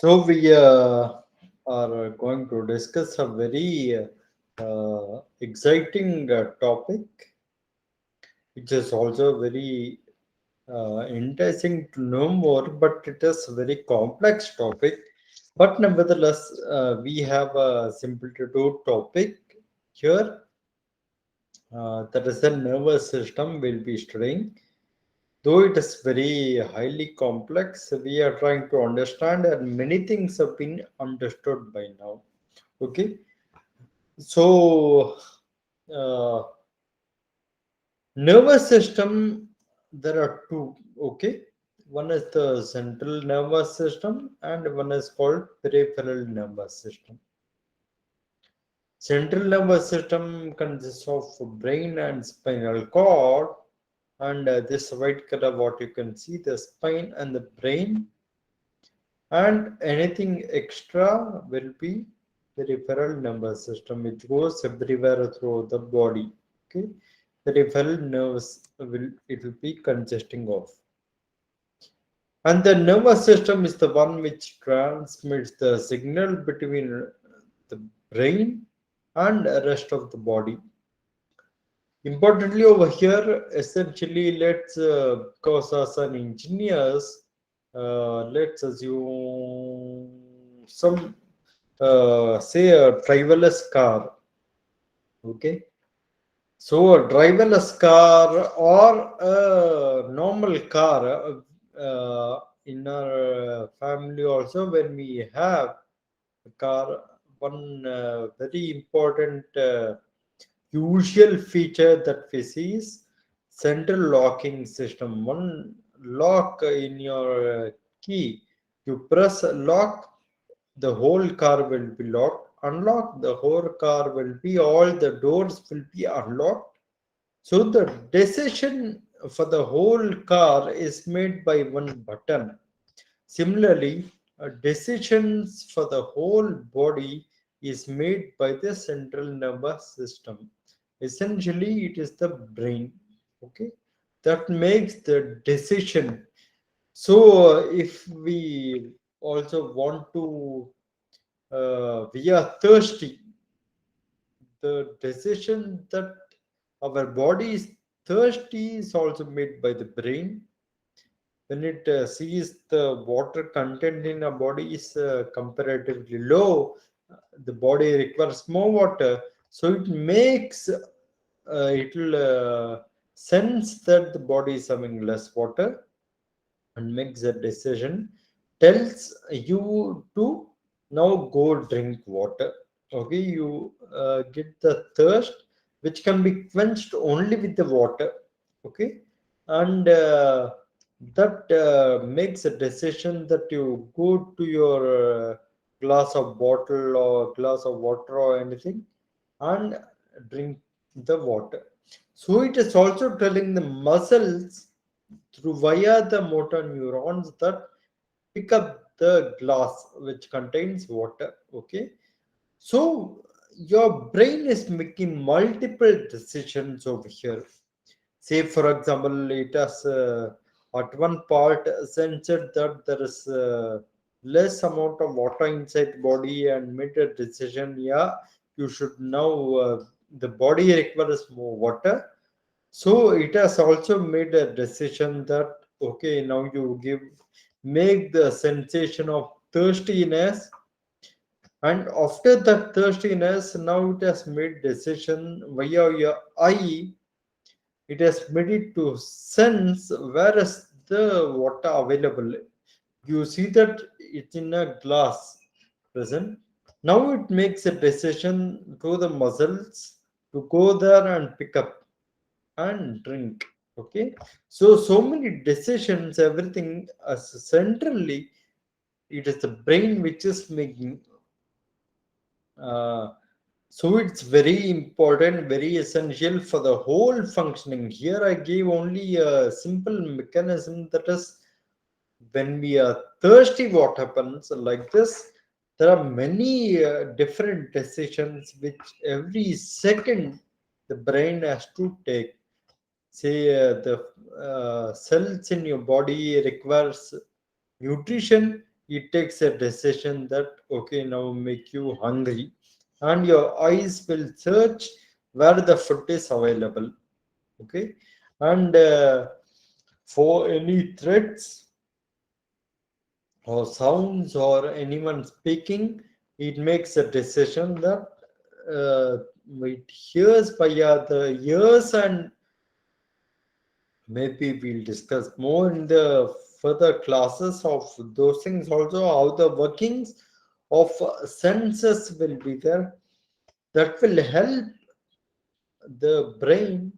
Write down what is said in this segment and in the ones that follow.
So we are going to discuss a very exciting topic, which is also very interesting to know more, but it is a very complex topic. But nevertheless, we have a simple to do topic here. That is the nervous system we'll be studying. Though it is very highly complex, we are trying to understand, and many things have been understood by now. Okay, so uh, nervous system, there are two. Okay, one is the central nervous system, and one is called peripheral nervous system. Central nervous system consists of brain and spinal cord, and this white color, what you can see, the spine and the brain, and anything extra will be the peripheral nervous system, which goes everywhere through the body. Okay, the peripheral nerves will be consisting of, and the nervous system is the one which transmits the signal between the brain and the rest of the body. Importantly, over here, essentially, because as an engineers, let's assume some, say, a driverless car. Okay, so a driverless car or a normal car, in our family also, when we have a car, one very important usual feature that we see is central locking system. One lock in your key, you press a lock, the whole car will be locked. Unlock, the whole car will be, all the doors will be unlocked. So the decision for the whole car is made by one button. Similarly, decisions for the whole body is made by the central nervous system. Essentially, it is the brain, okay, that makes the decision. So, if we also want to, we are thirsty, the decision that our body is thirsty is also made by the brain. When it sees the water content in a body is comparatively low, the body requires more water, so it makes, it will sense that the body is having less water and makes a decision, tells you to now go drink water. Okay, you get the thirst, which can be quenched only with the water. Okay, and that makes a decision that you go to your glass of bottle or glass of water or anything and drink the water. So it is also telling the muscles through via the motor neurons that pick up the glass which contains water. Okay, so your brain is making multiple decisions over here. Say, for example, it has at one part sensed that there is less amount of water inside body and made a decision. Yeah, you should now. The body requires more water, so it has also made a decision that okay, now you make the sensation of thirstiness, and after that thirstiness, now it has made decision via your eye. It has made it to sense where is the water available. You see that it's in a glass present. Now it makes a decision to the muscles to go there and pick up and drink. Okay, so many decisions, everything as centrally, it is the brain which is making. Uh, so it's very important, very essential for the whole functioning. Here I gave only a simple mechanism, that is when we are thirsty, what happens like this. There are many different decisions which every second the brain has to take. Say, the cells in your body requires nutrition, it takes a decision that okay, now make you hungry, and your eyes will search where the food is available. Okay, and for any threats or sounds or anyone speaking, it makes a decision that it hears via the ears, and maybe we'll discuss more in the further classes of those things also, how the workings of senses will be there, that will help the brain,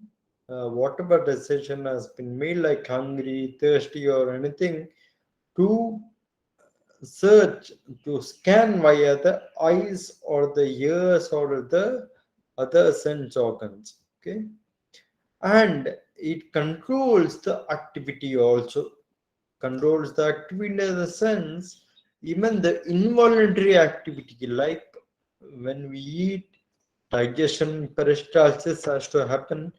whatever decision has been made, like hungry, thirsty, or anything, to search, to scan via the eyes or the ears or the other sense organs. Okay, and it controls the activity also, controls the activity in the sense, even the involuntary activity, like when we eat, digestion, peristalsis has to happen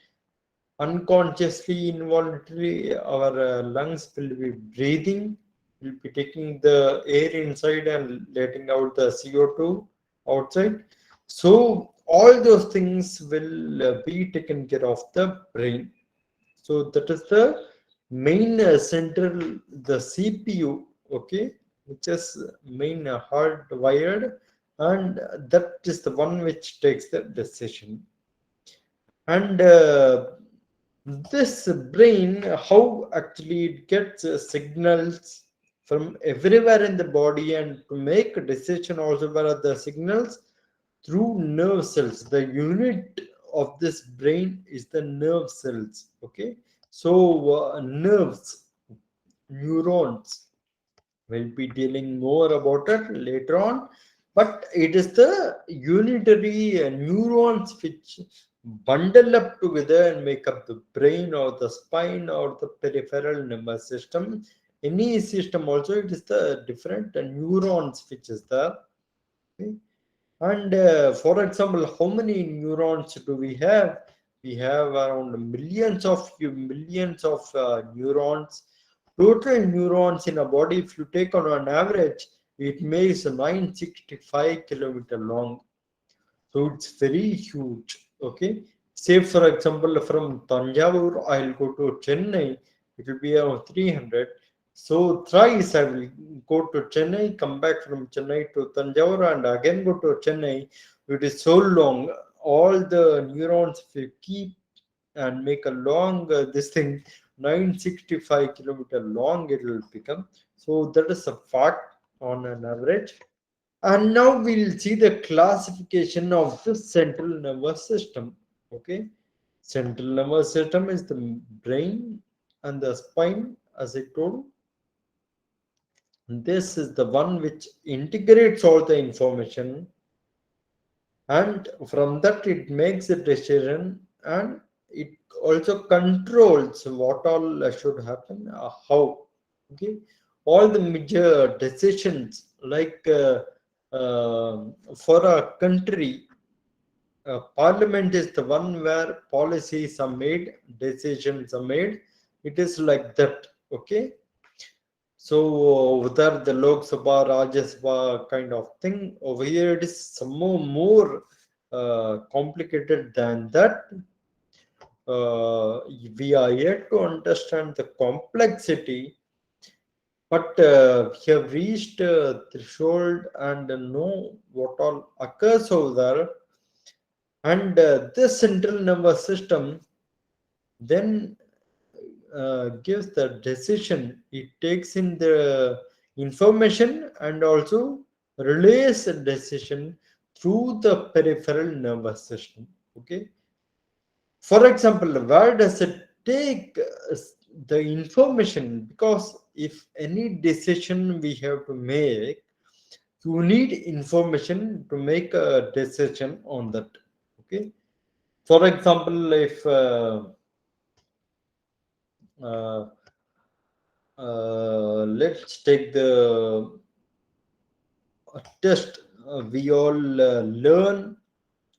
unconsciously, involuntarily. Our lungs will be breathing, will be taking the air inside and letting out the CO2 outside. So all those things will be taken care of the brain. So that is the main central, the CPU, okay, which is main hardwired, and that is the one which takes the decision. And this brain, how actually it gets signals from everywhere in the body, and to make a decision also, where are the signals through nerve cells. The unit of this brain is the nerve cells. Okay, so nerves, neurons, we'll be dealing more about it later on, but it is the unitary neurons which bundle up together and make up the brain or the spine or the peripheral nervous system. Any system also, it is the different neurons which is there. Okay? And for example, how many neurons do we have? We have around millions of neurons. Total neurons in a body, if you take on an average, it makes 965 kilometer long. So it's very huge. Okay. Say for example, from Tanjavur, I'll go to Chennai, it will be around 300. So thrice I will go to Chennai, come back from Chennai to Tanjavur, and again go to Chennai. It is so long. All the neurons, if you keep and make a long this thing, 965 kilometer long, it will become. So that is a fact on an average. And now we'll see the classification of the central nervous system. Okay, central nervous system is the brain and the spine, as I told. This is the one which integrates all the information, and from that it makes a decision, and it also controls what all should happen, how. Okay, all the major decisions, like for a country, parliament is the one where policies are made, decisions are made. It is like that. Okay, so whether the Lok Sabha, Rajya Sabha kind of thing, over here it is some more complicated than that. We are yet to understand the complexity, but we have reached threshold and know what all occurs over there. And this central nervous system then gives the decision. It takes in the information and also relays the decision through the peripheral nervous system. Okay. For example, where does it take the information? Because if any decision we have to make, you need information to make a decision on that. Okay. For example, if uh, let's take the test. We all learn,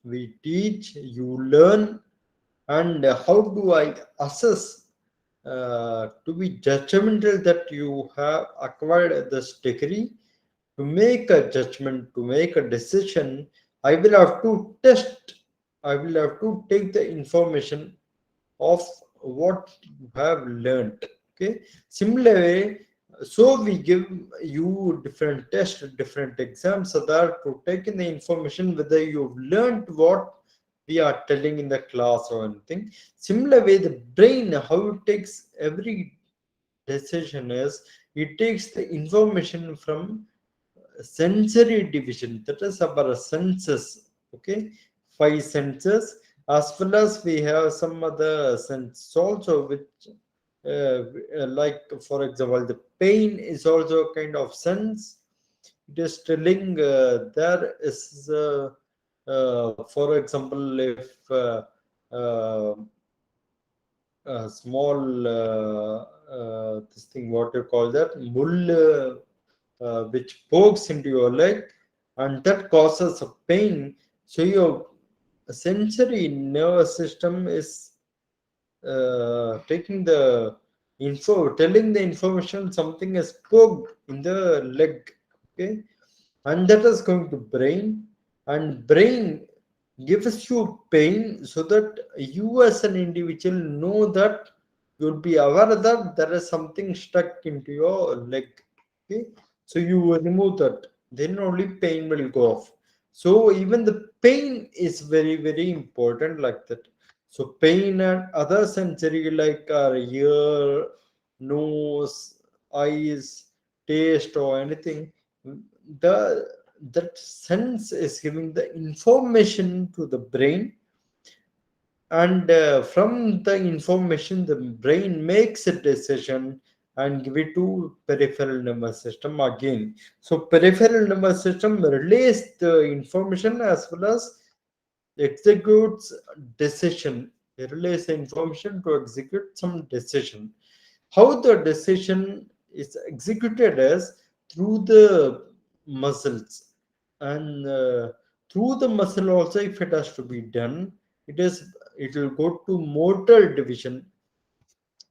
we teach, you learn, and how do I assess to be judgmental that you have acquired this degree? To make a judgment, to make a decision, I will have to test, I will have to take the information of what you have learned. Okay. Similarly, so we give you different tests, different exams, so that to take in the information whether you've learned what we are telling in the class or anything. Similar way, the brain, how it takes every decision is, it takes the information from sensory division, that is our senses. Okay, five senses, as well as we have some other sense also, which like for example the pain is also a kind of sense. It is telling there is for example if uh, a small this thing, what you call that, bull, which pokes into your leg, and that causes a pain. So your sensory nervous system is taking the telling the information something is poked in the leg. Okay, and that is going to brain, and brain gives you pain so that you as an individual know that you'll be aware that there is something stuck into your leg. Okay, so you will remove that, then only pain will go off. So even the pain is very very important, like that. So pain and other sensory like our ear, nose, eyes, taste or anything, the that sense is giving the information to the brain, and from the information the brain makes a decision and give it to peripheral nervous system again. So peripheral nervous system relays the information as well as executes decision. It relays the information to execute some decision. How the decision is executed is through the muscles, and through the muscle also, if it has to be done, it will go to motor division.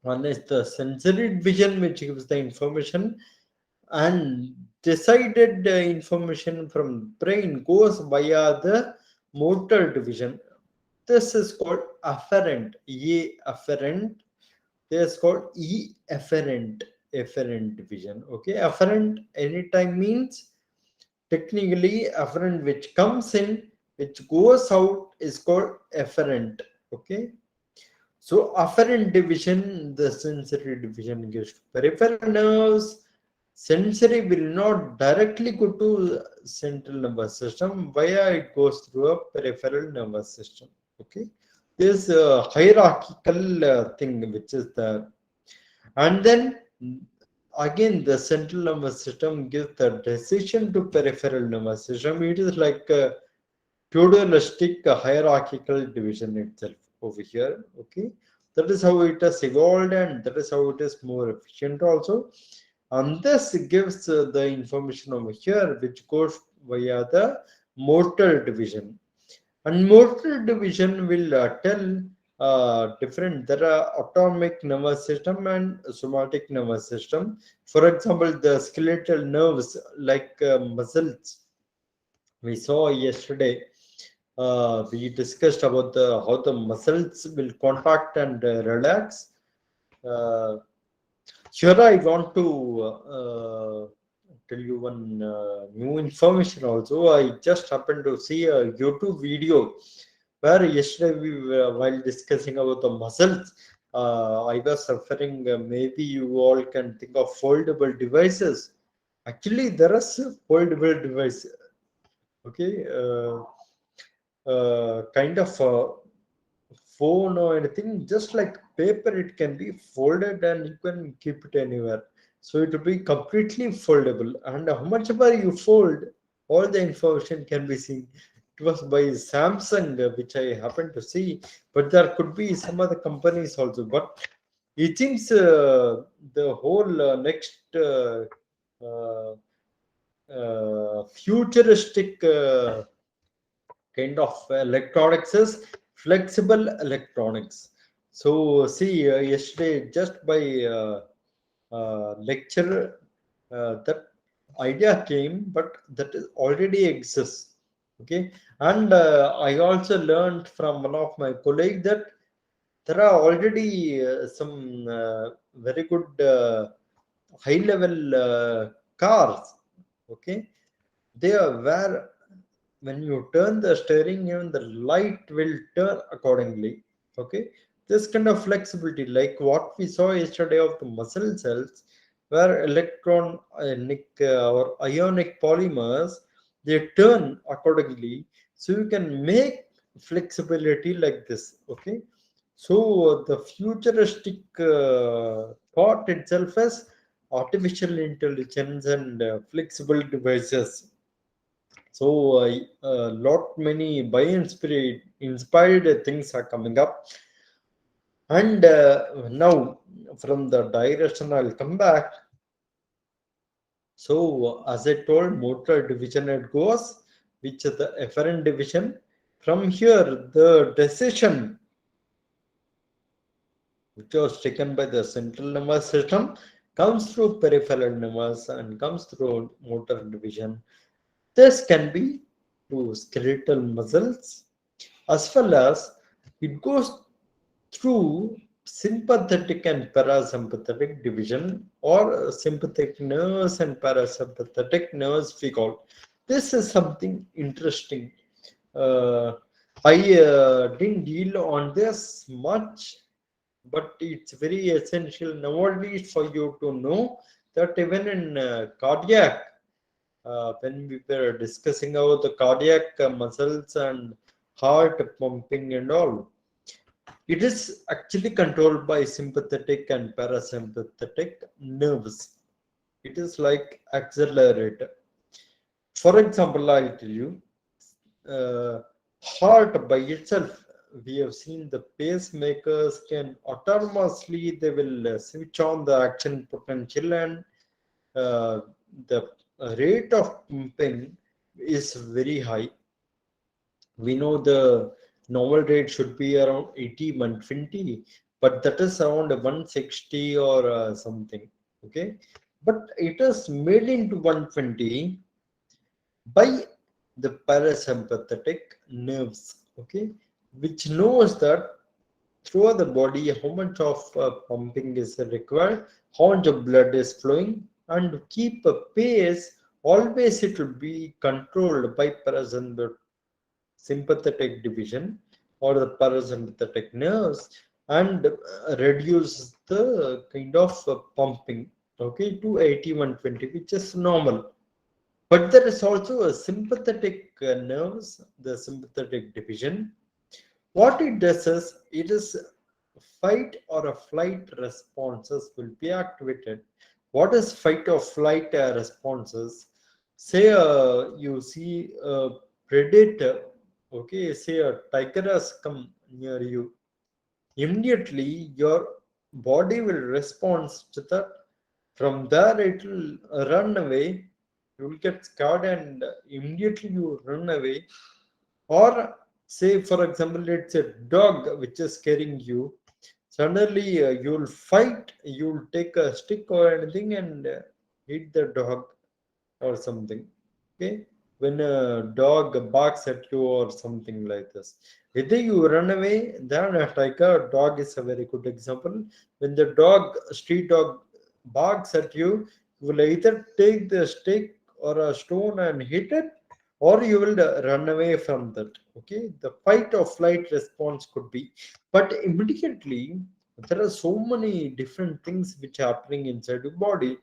One is the sensory division, which gives the information, and decided information from brain goes via the motor division. This is called afferent, e afferent. This is called e afferent, afferent division. Okay, afferent anytime means, technically afferent which comes in, which goes out is called afferent. Okay, so afferent division, the sensory division gives to peripheral nerves. Sensory will not directly go to central nervous system, via it goes through a peripheral nervous system. Okay, this hierarchical thing which is there, and then again the central nervous system gives the decision to peripheral nervous system. It is like a feudalistic hierarchical division itself over here. Okay, that is how it has evolved, and that is how it is more efficient also. And this gives the information over here, which goes via the motor division. And motor division will tell different. There are autonomic nervous system and somatic nervous system. For example, the skeletal nerves like muscles. We saw yesterday. We discussed about the how the muscles will contract and relax. Uh, Here, I want to tell you one new information also. I just happened to see a YouTube video where yesterday while discussing about the muscles, I was referring, maybe you all can think of foldable devices. Actually, there is a foldable device. Okay, kind of phone or anything, just like paper, it can be folded and you can keep it anywhere. So it will be completely foldable, and how much ever you fold, all the information can be seen. It was by Samsung, which I happened to see, but there could be some other companies also. But it seems the whole next uh, futuristic kind of electronics is flexible electronics. So see, yesterday just by lecture, that idea came, but that is already exists. Okay, and I also learned from one of my colleagues that there are already some very good high level cars. Okay, they are where when you turn the steering, even the light will turn accordingly. Okay, this kind of flexibility, like what we saw yesterday of the muscle cells, where electronic or ionic polymers, they turn accordingly, so you can make flexibility like this. Okay, so the futuristic thought itself is artificial intelligence and flexible devices. So a lot many by inspired things are coming up, and now from the direction I'll come back. So as I told, motor division it goes, which is the efferent division. From here, the decision which was taken by the central nervous system comes through peripheral nerves and comes through motor division. This can be through skeletal muscles, as well as it goes through sympathetic and parasympathetic division, or sympathetic nerves and parasympathetic nerves we call. This is something interesting. uh, I didn't deal on this much, but it's very essential nowadays for you to know that even in cardiac, when we were discussing about the cardiac muscles and heart pumping and all, it is actually controlled by sympathetic and parasympathetic nerves. It is like accelerator. For example, I'll tell you, uh, heart by itself, we have seen the pacemakers can autonomously, they will switch on the action potential, and uh, the rate of pumping is very high. We know the normal rate should be around 80, 120, but that is around 160 or something. Okay, but it is made into 120 by the parasympathetic nerves. Okay, which knows that throughout the body how much of pumping is required, how much of blood is flowing, and to keep a pace, always it will be controlled by sympathetic division or the parasympathetic nerves, and reduce the kind of pumping, okay, to 80, 120, which is normal. But there is also a sympathetic nerves, the sympathetic division. What it does is, it is fight or a flight responses will be activated. What is fight or flight responses? Say you see a predator, okay, say a tiger has come near you. Immediately your body will respond to that. From there it will run away. You will get scared and immediately you run away. Or say, for example, it's a dog which is scaring you. Suddenly, you'll fight, you'll take a stick or anything and hit the dog or something. Okay, when a dog barks at you or something like this, either you run away, then like a dog is a very good example. When the street dog barks at you, you will either take the stick or a stone and hit it, or you will run away from that. Okay, the fight or flight response could be, but immediately there are so many different things which are happening inside your body.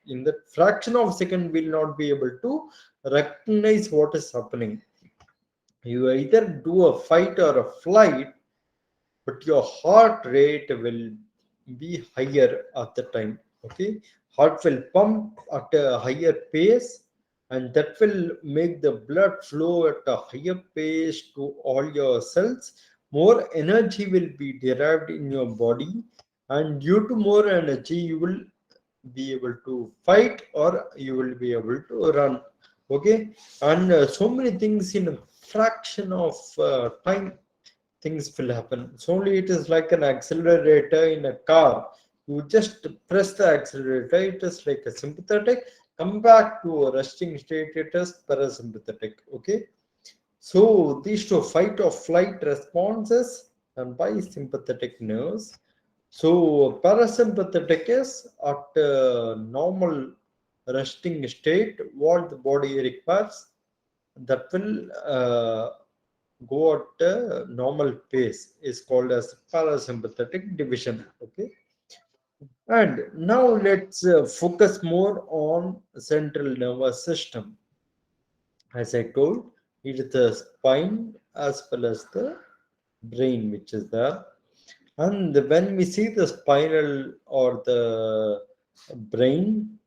In that fraction of a second, we'll not be able to recognize what is happening. You either do a fight or a flight, but your heart rate will be higher at the time. Okay, heart will pump at a higher pace, and that will make the blood flow at a higher pace to all your cells. More energy will be derived in your body, and due to more energy you will be able to fight or you will be able to run. Okay, and so many things in a fraction of time, things will happen. So only it is like an accelerator in a car. You just press the accelerator, it is like a sympathetic. Come back to a resting state, it is parasympathetic. Okay. So these two fight or flight responses and by sympathetic nerves. So parasympathetic is at normal resting state, what the body requires, that will go at a normal pace is called as parasympathetic division. Okay. And now let's focus more on central nervous system. As I told, it is the spine as well as the brain which is there. And when we see the spinal or the brain,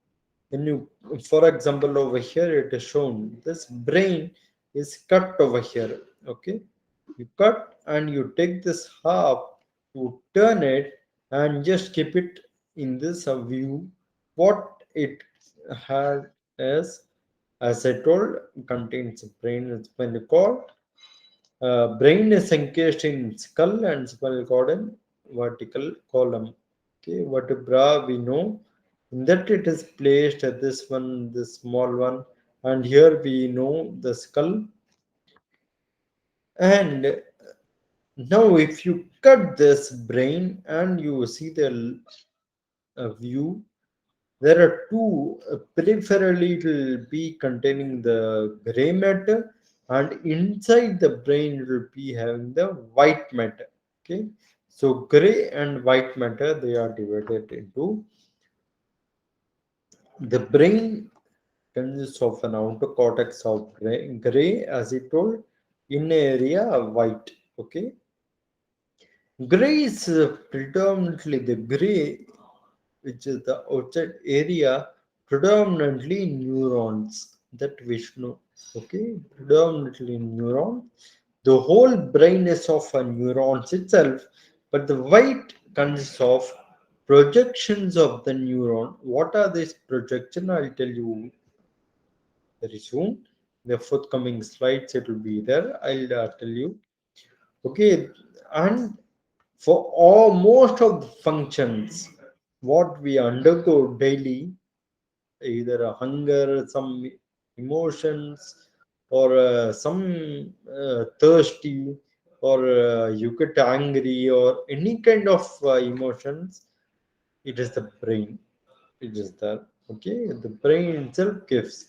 when you, for example, over here it is shown, this brain is cut over here. Okay, you cut and you take this half, you turn it and just keep it in this view. What it had is, as I told, contains brain and spinal cord. Brain is encased in skull and spinal cord in vertical column. Okay, vertebra we know. In that it is placed at this one, this small one, and here we know the skull. And now, if you cut this brain and you see the view, there are two peripherally it will be containing the gray matter, and inside the brain it will be having the white matter. Okay, so gray and white matter they are divided into. The brain consists of an outer cortex of gray as I told, in area white. Okay, gray is predominantly the gray, which is the outside area, predominantly neurons that Vishnu. Okay, predominantly neuron. The whole brain is of a neurons itself, but the white consists of projections of the neuron. What are these projections? I'll tell you very soon. The forthcoming slides it will be there. I'll tell you. Okay, and for all most of the functions what we undergo daily, either a hunger, some emotions, or some thirsty, or you get angry, or any kind of emotions, it is the brain. It is there. Okay, the brain itself gives.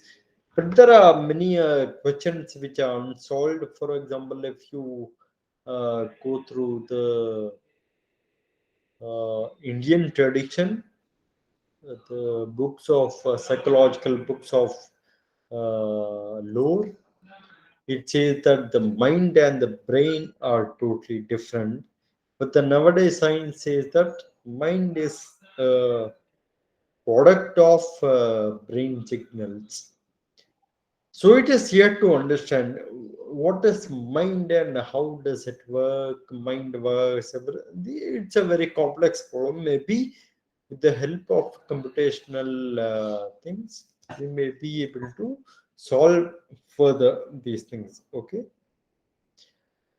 But there are many questions which are unsolved. For example, if you go through the Indian tradition, the books of psychological books of lore, it says that the mind and the brain are totally different. But the nowadays science says that mind is a product of brain signals. So it is here to understand what is mind and how does it work. Mind works. It's a very complex problem. Maybe with the help of computational things, we may be able to solve further these things. Okay.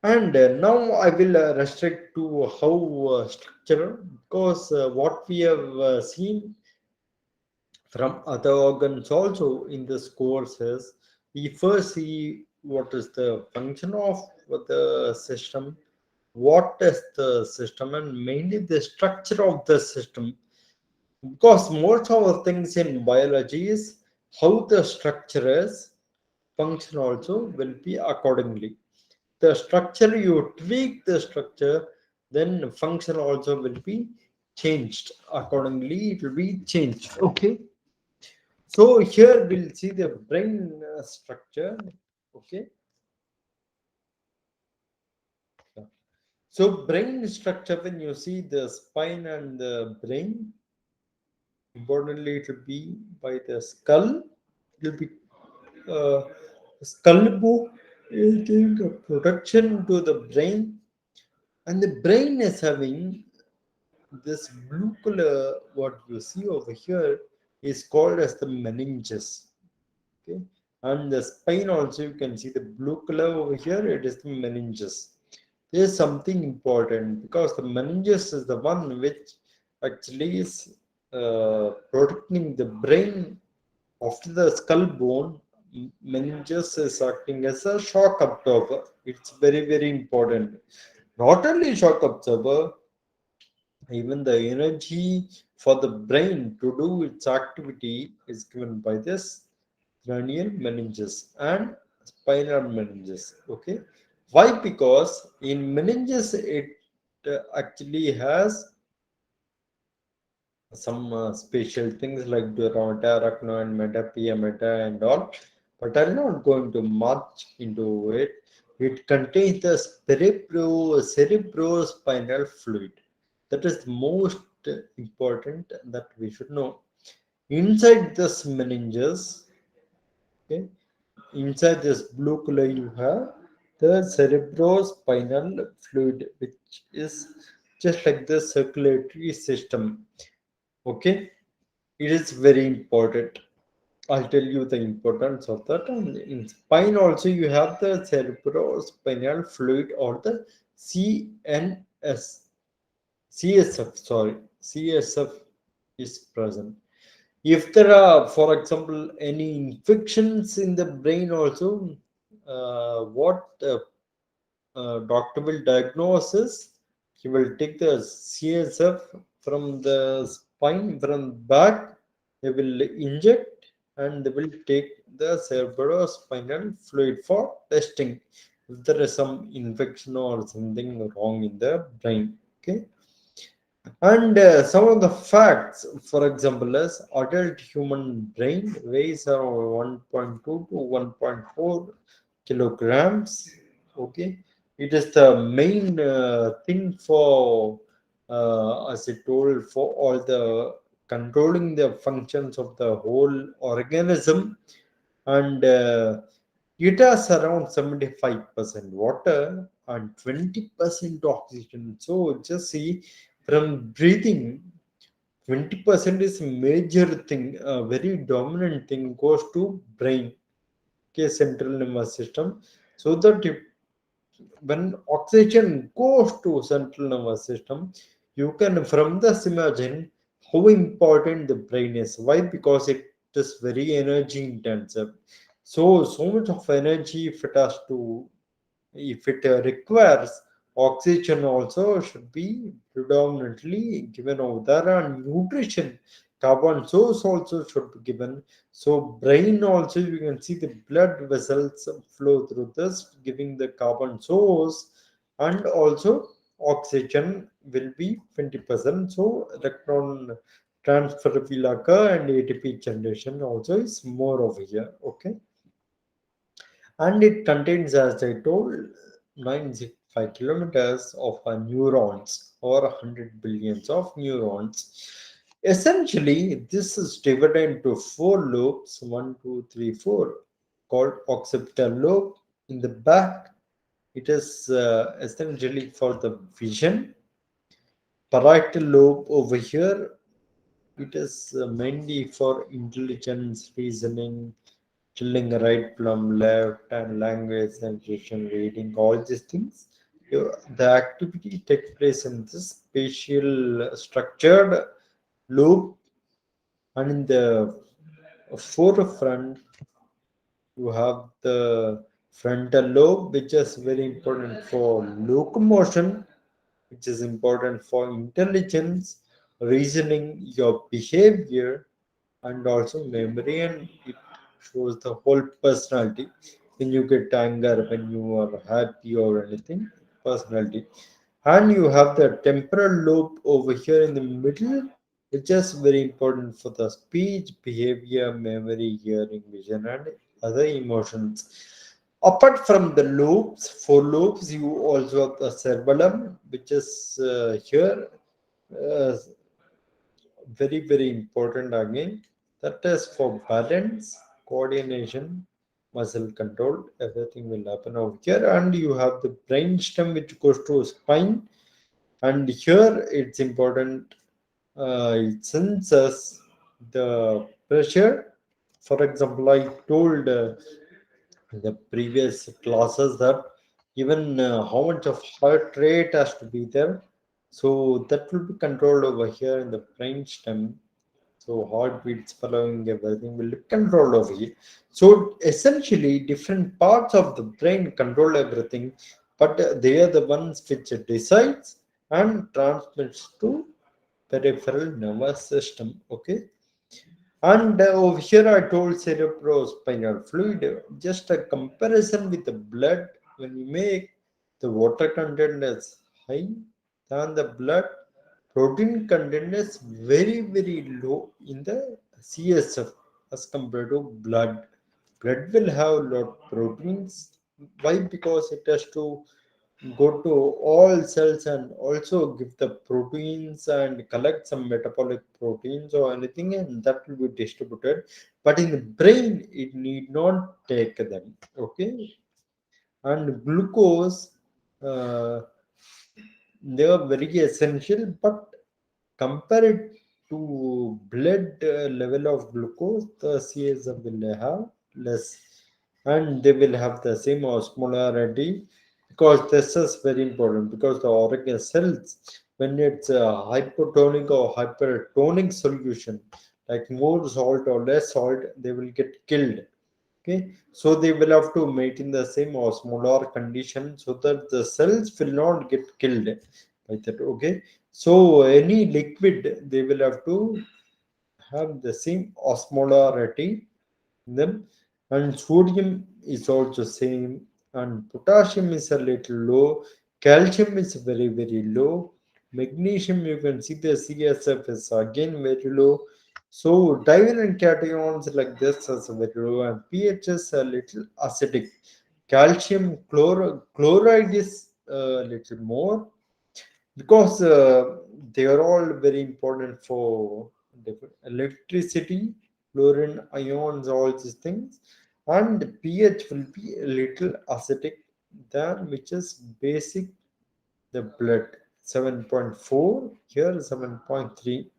And now I will restrict to how structure, because what we have seen from other organs also in this course is, we first see what is the function of the system, what is the system, and mainly the structure of the system. Because most of the things in biology is how the structure is, function also will be accordingly. The structure, you tweak the structure, then function also will be changed accordingly. It will be changed. Okay. So here we'll see the brain structure. Okay. So brain structure, when you see the spine and the brain, importantly it will be by the skull. It will be uh, skull bone is giving a protection to the brain, and the brain is having this blue color. What you see over here is called as the meninges. Okay, and the spine also you can see the blue color over here. It is the meninges. There is something important because the meninges is the one which actually is protecting the brain after the skull bone. Meninges is acting as a shock absorber. It's very, very important. Not only shock absorber, even the energy for the brain to do its activity is given by this cranial meninges and spinal meninges. Okay, why? Because in meninges it actually has some special things like Durata, Arachno, and Meta, Pia, Meta, and all, but I'm not going to much into it. It contains the cerebrospinal fluid. That is the most important that we should know. Inside this meninges, okay, inside this blue color you have the cerebrospinal fluid, which is just like the circulatory system. Okay, it is very important. I'll tell you the importance of that. And in spine also you have the cerebrospinal fluid or the CNS, CSF, sorry, CSF is present. If there are, for example, any infections in the brain also, what doctor will diagnose is he will take the CSF from the spine from back. They will inject and they will take the cerebrospinal fluid for testing if there is some infection or something wrong in the brain. Okay, and some of the facts, for example, is adult human brain weighs around 1.2 to 1.4 kilograms. Okay, it is the main thing for, as I told, for all the controlling the functions of the whole organism, and it has around 75% water and 20% oxygen. So just see, from breathing, 20% is major thing, a very dominant thing goes to brain, okay, central nervous system. So that if, when oxygen goes to central nervous system, you can from this imagine how important the brain is. Why? Because it is very energy intensive. So much of energy, if it has to, if it requires oxygen also should be predominantly given over there, and nutrition, carbon source also should be given. So brain also, you can see the blood vessels flow through this giving the carbon source, and also oxygen will be 20%. So electron transfer will occur and ATP generation also is more over here. Okay, and it contains, as I told, 965 kilometers of neurons or 100 billions of neurons. Essentially, this is divided into four lobes, one, two, three, four, called occipital lobe in the back. It is essentially for the vision. Parietal lobe over here, it is mainly for intelligence, reasoning, chilling right from left, and language sensation, reading, all these things. The activity takes place in this spatial structured loop, and in the forefront you have the frontal lobe, which is very important for locomotion, which is important for intelligence, reasoning, your behavior, and also memory, and it shows the whole personality. When you get anger, when you are happy or anything, personality. And you have the temporal lobe over here in the middle, which is very important for the speech, behavior, memory, hearing, vision, and other emotions. Apart from the lobes, four lobes, you also have the cerebellum, which is here, uh, very, very important again. That is for balance, coordination, muscle control, everything will happen over here. And you have the brain stem which goes to spine, and here it's important, it senses the pressure. For example, I told in the previous classes that even how much of heart rate has to be there. So that will be controlled over here in the brain stem. So heartbeats following everything will be controlled over here. So essentially different parts of the brain control everything, but they are the ones which decides and transmits to peripheral nervous system. Okay. And over here I told cerebrospinal fluid, just a comparison with the blood. When you make the water content is high than the blood, protein content is very very low in the CSF as compared to blood. Blood will have lot proteins. Why? Because it has to go to all cells and also give the proteins and collect some metabolic proteins or anything, and that will be distributed. But in the brain it need not take them. Okay. And glucose, uh, they are very essential, but compared to blood level of glucose, the CSF will have less, and they will have the same osmolarity, because this is very important, because the organ cells, when it's a hypotonic or hypertonic solution, like more salt or less salt, they will get killed. Okay, so they will have to maintain the same osmolar condition so that the cells will not get killed by that. Okay, so any liquid they will have to have the same osmolarity in them, and sodium is also same, and potassium is a little low, calcium is very very low, magnesium you can see the CSF is again very low. So divalent cations like this is very low, and pH is a little acidic. Calcium chloride is a little more, because they are all very important for electricity, fluorine ions, all these things. And pH will be a little acidic than which is basic the blood, 7.4, here 7.3,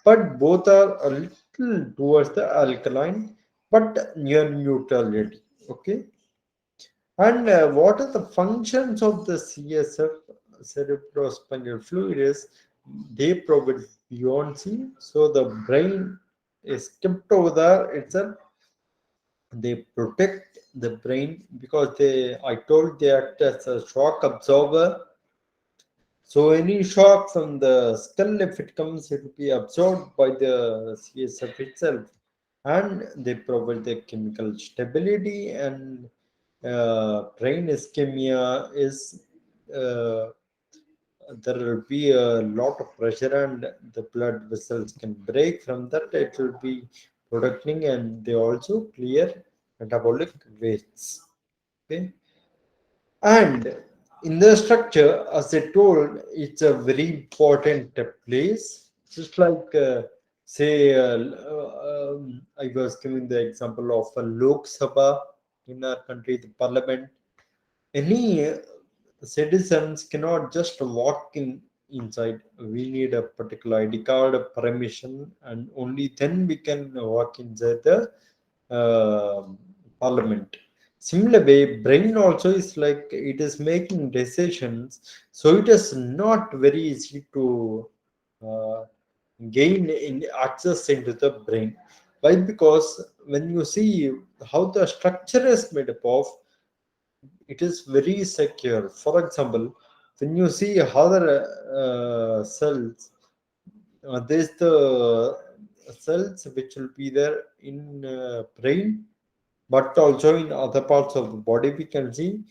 but both are a little towards the alkaline, but near neutrality. Okay. And what are the functions of the CSF, cerebrospinal fluid? Is they provide buoyancy, so the brain is kept over there itself. They protect the brain because I told they act as a shock absorber. So any shock from the skull, if it comes, it will be absorbed by the CSF itself, and they provide the chemical stability. And brain ischemia is, uh, there will be a lot of pressure and the blood vessels can break. From that it will be protecting, and they also clear metabolic wastes. Okay. And in the structure, as I told, it's a very important place. Just like, say, I was giving the example of a Lok Sabha in our country, the parliament. Any citizens cannot just walk in inside. We need a particular ID card, a permission, and only then we can walk inside the uh, parliament. Similar way, brain also is like it is making decisions, so it is not very easy to uh, gain in access into the brain. Why? Because when you see how the structure is made up of, it is very secure. For example, when you see other cells, there's the cells which will be there in brain, but also in other parts of the body we can see.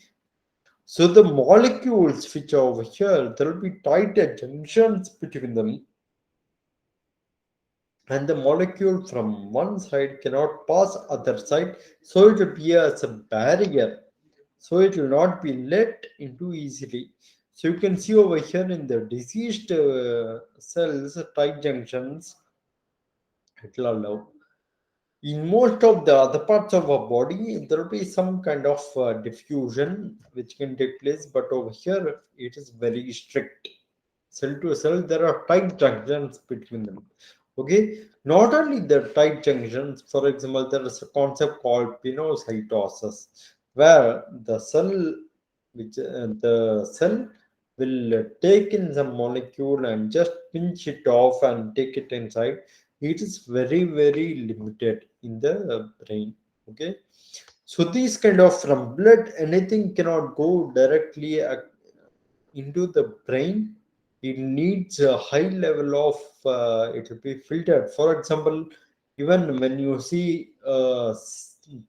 So the molecules which are over here, there will be tight junctions between them, and the molecule from one side cannot pass other side, so it will be as a barrier, so it will not be let into easily. So you can see over here in the diseased cells, tight junctions, it will allow. In most of the other parts of our body, there will be some kind of diffusion which can take place, but over here it is very strict. Cell to cell, there are tight junctions between them. Okay, not only the tight junctions, for example, there is a concept called pinocytosis, where the cell, which the cell will take in some molecule and just pinch it off and take it inside. It is very, very limited in the brain. Okay, so these kind of from blood, anything cannot go directly into the brain. It needs a high level of it will be filtered. For example, even when you see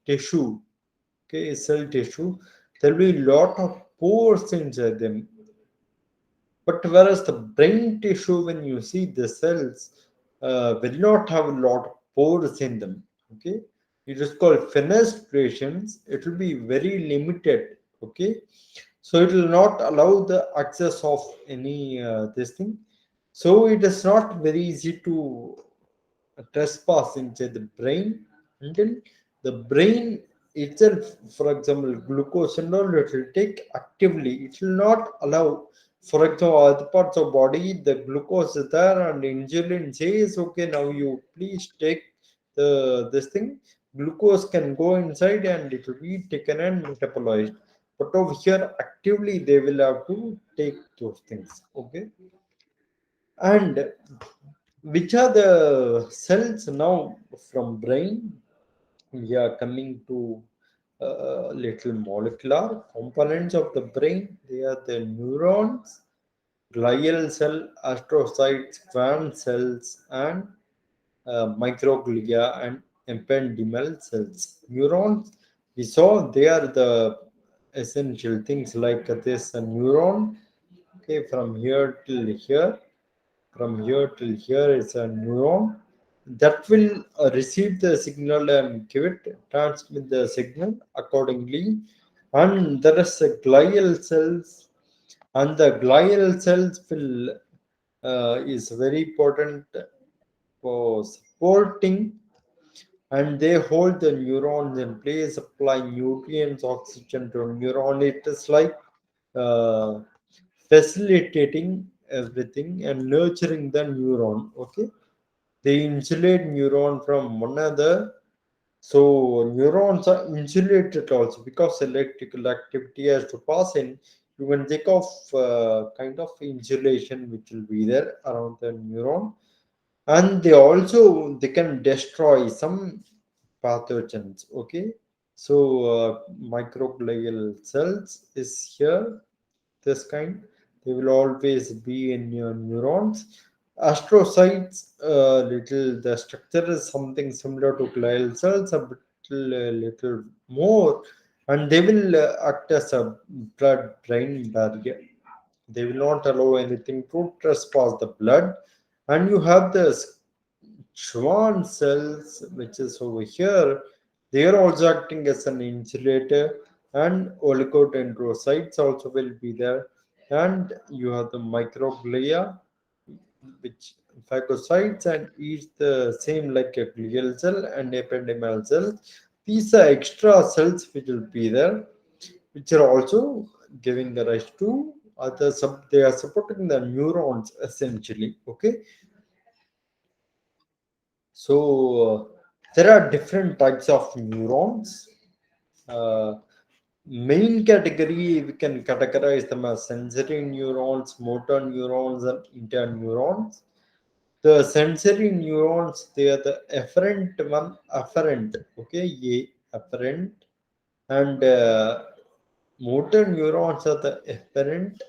tissue, okay, cell tissue, there will be lot of pores inside them. But whereas the brain tissue, when you see the cells, will not have a lot of pores in them. Okay, it is called fenestrations. It will be very limited. Okay, so it will not allow the access of any this thing. So it is not very easy to trespass into the brain until the brain itself, for example, glucose and all, it will take actively. It will not allow. For example, other parts of body, the glucose is there, and insulin says, "Okay, now you please take the this thing." Glucose can go inside and it will be taken and metabolized. But over here, actively they will have to take those things. Okay, and which are the cells now from brain? We are coming to little molecular components of the brain. They are the neurons, glial cell, astrocytes, Schwann cells, and microglia and ependymal cells. Neurons, we saw they are the essential things like this a neuron. Okay, from here till here, from here till here is a neuron that will receive the signal and give it, transmit the signal accordingly. And there is a glial cells, and the glial cells will is very important for supporting, and they hold the neurons in place, supply nutrients, oxygen to neuron. It is like uh, facilitating everything and nurturing the neuron. Okay, they insulate neuron from one another. So neurons are insulated also because electrical activity has to pass in. You can think of kind of insulation which will be there around the neuron, and they also they can destroy some pathogens. Okay, so microglial cells is here, this kind. They will always be in your neurons. Astrocytes, little the structure is something similar to glial cells, little more, and they will act as a blood-brain barrier. They will not allow anything to trespass the blood. And you have the Schwann cells, which is over here. They are also acting as an insulator, and oligodendrocytes also will be there. And you have the microglia, which phagocytes and each the same like a glial cell and ependymal cell. These are extra cells which will be there, which are also giving the rise to other sub. They are supporting the neurons essentially. Okay, so there are different types of neurons. Uh, Main category we can categorize them as sensory neurons, motor neurons, and interneurons. The sensory neurons, they are the afferent one, afferent, okay, afferent, and motor neurons are the efferent,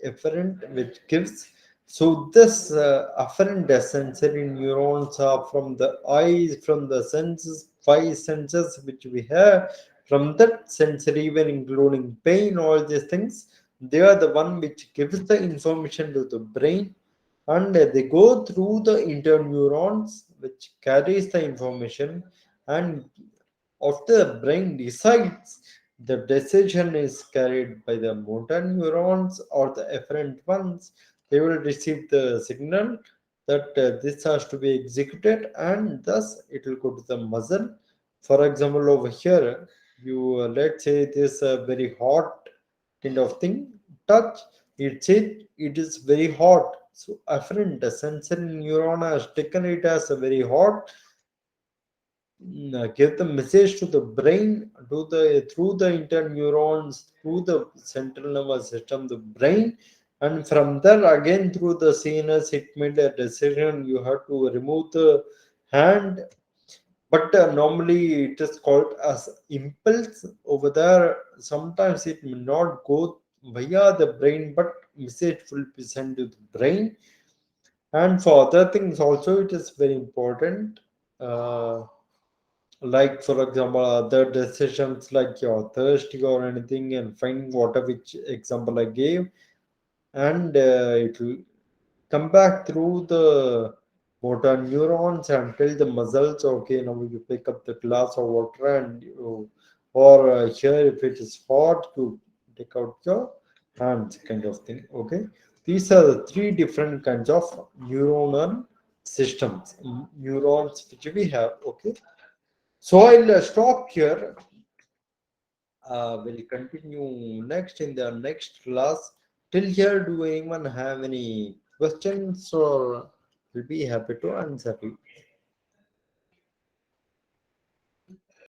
efferent, which gives. So this afferent sensory neurons are from the eyes, from the senses, five senses which we have. From that sensory, even including pain, all these things, they are the one which gives the information to the brain, and they go through the interneurons, which carries the information, and after the brain decides, the decision is carried by the motor neurons or the efferent ones. They will receive the signal that this has to be executed, and thus it will go to the muscle. For example, over here, you let's say this very hot kind of thing. Touch it, said it is very hot. So afferent, the sensory neuron has taken it as a very hot, give the message to the brain, to the through the interneurons, through the central nervous system, the brain. And from there, again through the CNS, it made a decision you have to remove the hand. But normally it is called as impulse over there. Sometimes it may not go via the brain, but message will be sent to the brain. And for other things also, it is very important. Uh, like for example, other decisions like you're thirsty or anything, and finding water, which example I gave, and it will come back through the motor neurons and tell the muscles, okay, now you pick up the glass of water and you, or here if it is hot, you take out your hands, kind of thing. Okay, these are the three different kinds of neuronal systems, neurons which we have. Okay, so I'll stop here. We'll continue next in the next class. Till here, do anyone have any questions or will be happy to answer you?